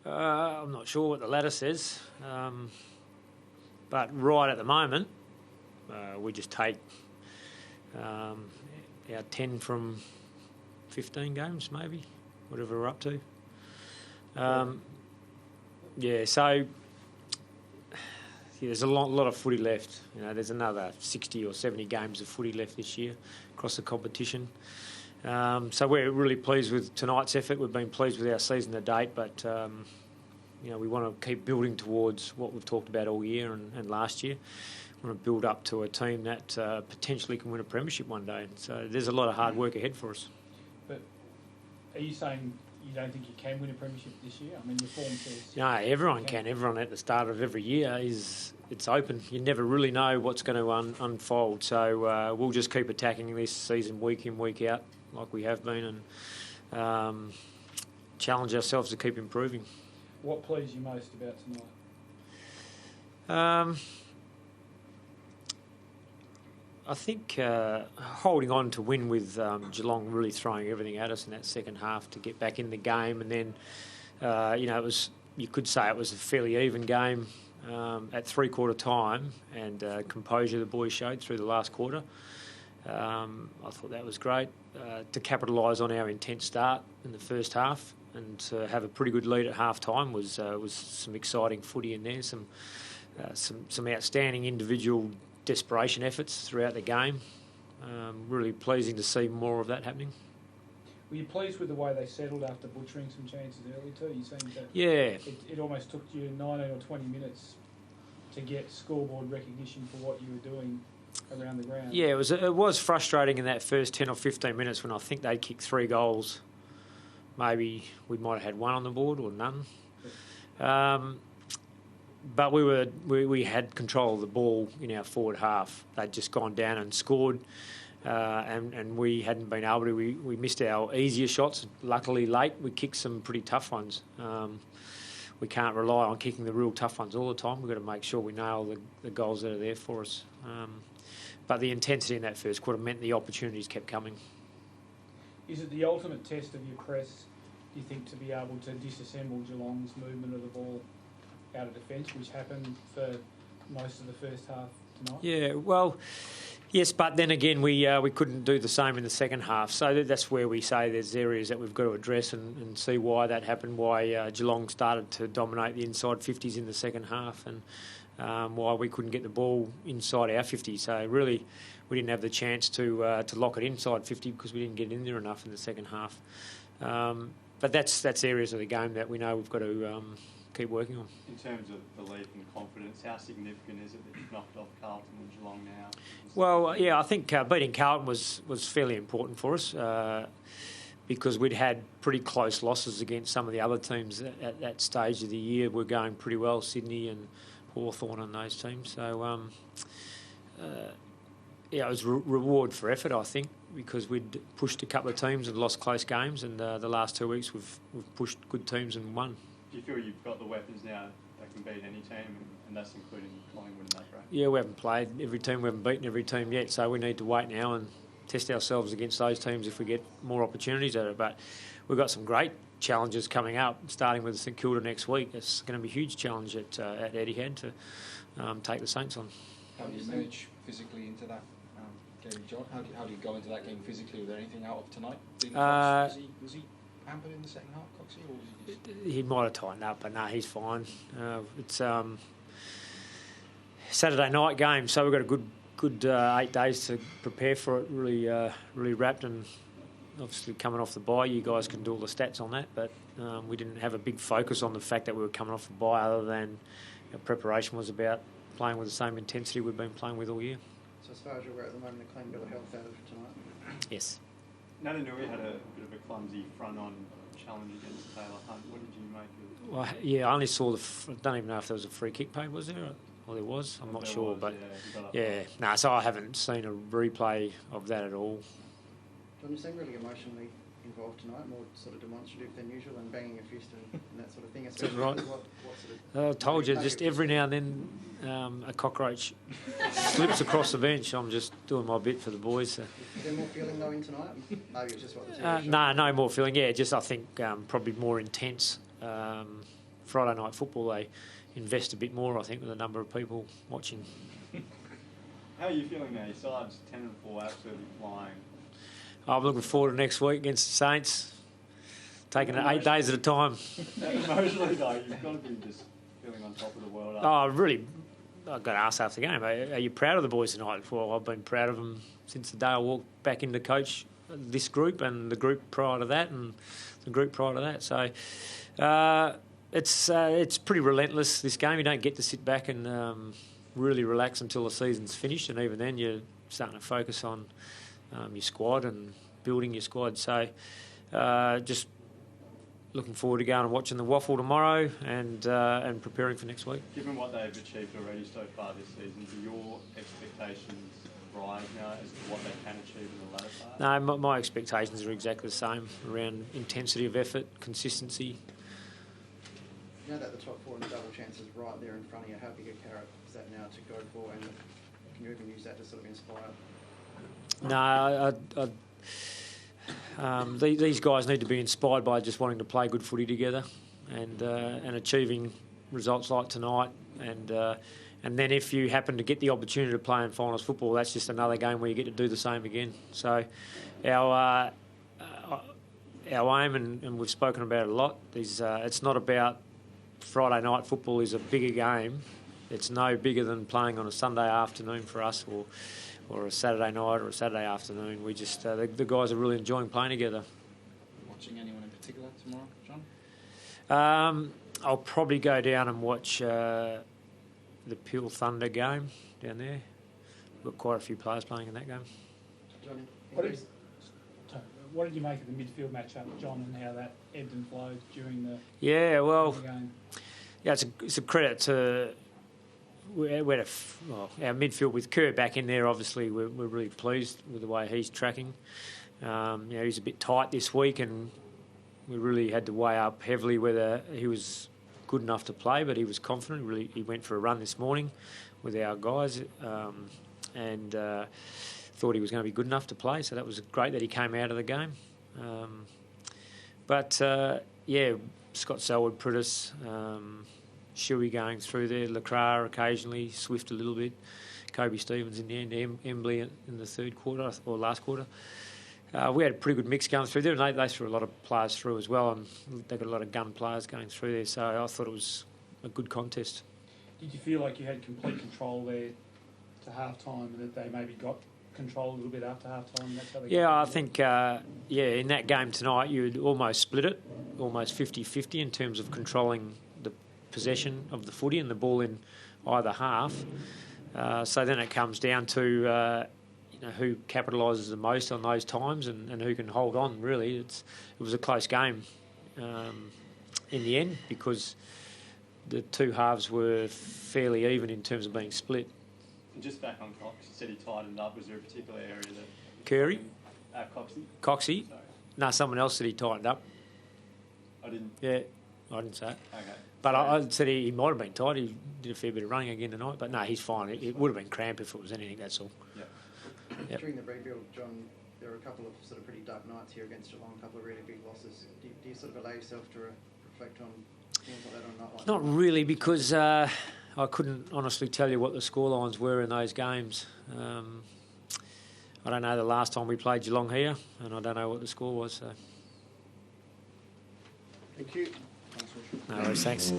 I'm not sure what the ladder says, but right at the moment, we just take our 10 from 15 games, maybe, whatever we're up to. So there's a lot of footy left. There's another 60 or 70 games of footy left this year across the competition. So we're really pleased with tonight's effort. We've been pleased with our season to date, but we want to keep building towards what we've talked about all year and last year. We want to build up to a team that potentially can win a premiership one day. So there's a lot of hard work ahead for us. But are you saying you don't think you can win a premiership this year? I mean, your form says... No, everyone can. Everyone at the start of every year it's open. You never really know what's going to unfold. So we'll just keep attacking this season week in, week out, like we have been, and challenge ourselves to keep improving. What pleased you most about tonight? I think holding on to win with Geelong really throwing everything at us in that second half to get back in the game, and then it was, you could say it was a fairly even game at three-quarter time, and composure the boys showed through the last quarter. I thought that was great to capitalise on our intense start in the first half, and to have a pretty good lead at half time was some exciting footy in there, some outstanding individual desperation efforts throughout the game. Really pleasing to see more of that happening. Were you pleased with the way they settled after butchering some chances early too? You seemed that it almost took you 19 or 20 minutes to get scoreboard recognition for what you were doing around the ground. Yeah, it was frustrating in that first 10 or 15 minutes when I think they'd kicked 3 goals. Maybe we might have had one on the board or none. But we had control of the ball in our forward half. They'd just gone down and scored, and we hadn't been able to. We missed our easier shots. Luckily late, we kicked some pretty tough ones. We can't rely on kicking the real tough ones all the time. We've got to make sure we nail the goals that are there for us. But the intensity in that first quarter meant the opportunities kept coming. Is it the ultimate test of your press, do you think, to be able to disassemble Geelong's movement of the ball out of defence, which happened for most of the first half tonight? Yeah, well, yes, but then again, we couldn't do the same in the second half. So that's where we say there's areas that we've got to address and see why that happened, why Geelong started to dominate the inside 50s in the second half, and why we couldn't get the ball inside our 50. So really, we didn't have the chance to lock it inside 50 because we didn't get in there enough in the second half. But that's areas of the game that we know we've got to keep working on. In terms of belief and confidence, how significant is it that you've knocked off Carlton and Geelong now? Well, I think beating Carlton was fairly important for us because we'd had pretty close losses against some of the other teams at that stage of the year. We're going pretty well, Sydney and Hawthorn and those teams. So, it was reward for effort, I think, because we'd pushed a couple of teams and lost close games, and the last 2 weeks we've pushed good teams and won. Do you feel you've got the weapons now that can beat any team, and that's including Collingwood in that bracket? Yeah, we haven't played every team, we haven't beaten every team yet, so we need to wait now and test ourselves against those teams if we get more opportunities at it. But we've got some great challenges coming up, starting with St Kilda next week. It's going to be a huge challenge at Etihad to take the Saints on. How do you manage physically into that game, John? How do you go into that game physically? Was there anything out of tonight? Was he hampered in the second half, Coxie, or was he just... He might have tightened up, but no, he's fine. It's Saturday night game, so we've got a good 8 days to prepare for it. Really wrapped, and obviously coming off the bye, you guys can do all the stats on that, but we didn't have a big focus on the fact that we were coming off the bye, other than our preparation was about playing with the same intensity we've been playing with all year. So as far as you're aware at the moment, the claim bill of health out of tonight? Yes. Natanui had a bit of a clumsy front-on challenge against Taylor Hunt. What did you make of it? Well, yeah, I only saw I don't even know if there was a free kick paid, was there? Or there was? I'm not sure, but so I haven't seen a replay of that at all. John, you seem really emotionally involved tonight, more sort of demonstrative than usual, and banging a fist and that sort of thing. That's right. What sort of I told you, just every now and then a cockroach slips across the bench. I'm just doing my bit for the boys. So. Is there more feeling though in tonight? Maybe it's just what the no more feeling. Yeah, just I think probably more intense Friday night football, they invest a bit more, I think, with the number of people watching. How are you feeling now? Your side's 10-4, absolutely flying. I'm looking forward to next week against the Saints, taking it 8 days at a time. Emotionally, though, you've got to be just feeling on top of the world. Oh, really? I got asked after the game, are you proud of the boys tonight? Well, I've been proud of them since the day I walked back into coach this group and the group prior to that and the group prior to that. So it's pretty relentless, this game. You don't get to sit back and really relax until the season's finished, and even then you're starting to focus on your squad and building your squad. So just looking forward to going and watching the Waffle tomorrow and preparing for next week. Given what they've achieved already so far this season, do your expectations rise now as to what they can achieve in the latter part? No, my expectations are exactly the same around intensity of effort, consistency. You know that the top 4 and the double chance is right there in front of you. How big a carrot is that now to go for, and can you even use that to sort of inspire? No, these guys need to be inspired by just wanting to play good footy together and achieving results like tonight. And then if you happen to get the opportunity to play in finals football, that's just another game where you get to do the same again. So our aim, and we've spoken about it a lot, is it's not about Friday night football is a bigger game. It's no bigger than playing on a Sunday afternoon for us or a Saturday night or a Saturday afternoon. We just the guys are really enjoying playing together. Watching anyone in particular tomorrow, John? I'll probably go down and watch the Peel Thunder game down there. We've got quite a few players playing in that game. Johnny, What did you make of the midfield matchup, John, and how that ebbed and flowed during the game? Yeah, it's a credit to our midfield with Kerr back in there. Obviously, we're really pleased with the way he's tracking. He's a bit tight this week, and we really had to weigh up heavily whether he was good enough to play, but he was confident. He went for a run this morning with our guys and thought he was going to be good enough to play, so that was great that he came out of the game. Scott Selwood, Pritis, Shuey going through there, Lacroix occasionally, Swift a little bit, Kobe Stevens in the end, Embley in the third quarter or last quarter. We had a pretty good mix going through there, and they threw a lot of players through as well, and they got a lot of gun players going through there, so I thought it was a good contest. Did you feel like you had complete control there to half-time, and that they maybe got control a little bit after half-time? That's how they I think, in that game tonight, you'd almost split it, almost 50-50 in terms of controlling the possession of the footy and the ball in either half. So then it comes down to who capitalises the most on those times and who can hold on, really. It was a close game in the end because the two halves were fairly even in terms of being split. And just back on Cox, you said he tightened up. Was there a particular area that... Curry? Coxie? Coxie? No, someone else said he tightened up. I didn't... Yeah, I didn't say it. Okay. But I said he might have been tight. He did a fair bit of running again tonight. But no, he's fine. It would have been cramp if it was anything, that's all. Yep. During the rebuild, John, there were a couple of sort of pretty dark nights here against Geelong, a couple of really big losses. Do you sort of allow yourself to reflect on things like that on a night like that? Not really, because I couldn't honestly tell you what the scorelines were in those games. I don't know the last time we played Geelong here, and I don't know what the score was. So. Thank you. No worries, thanks.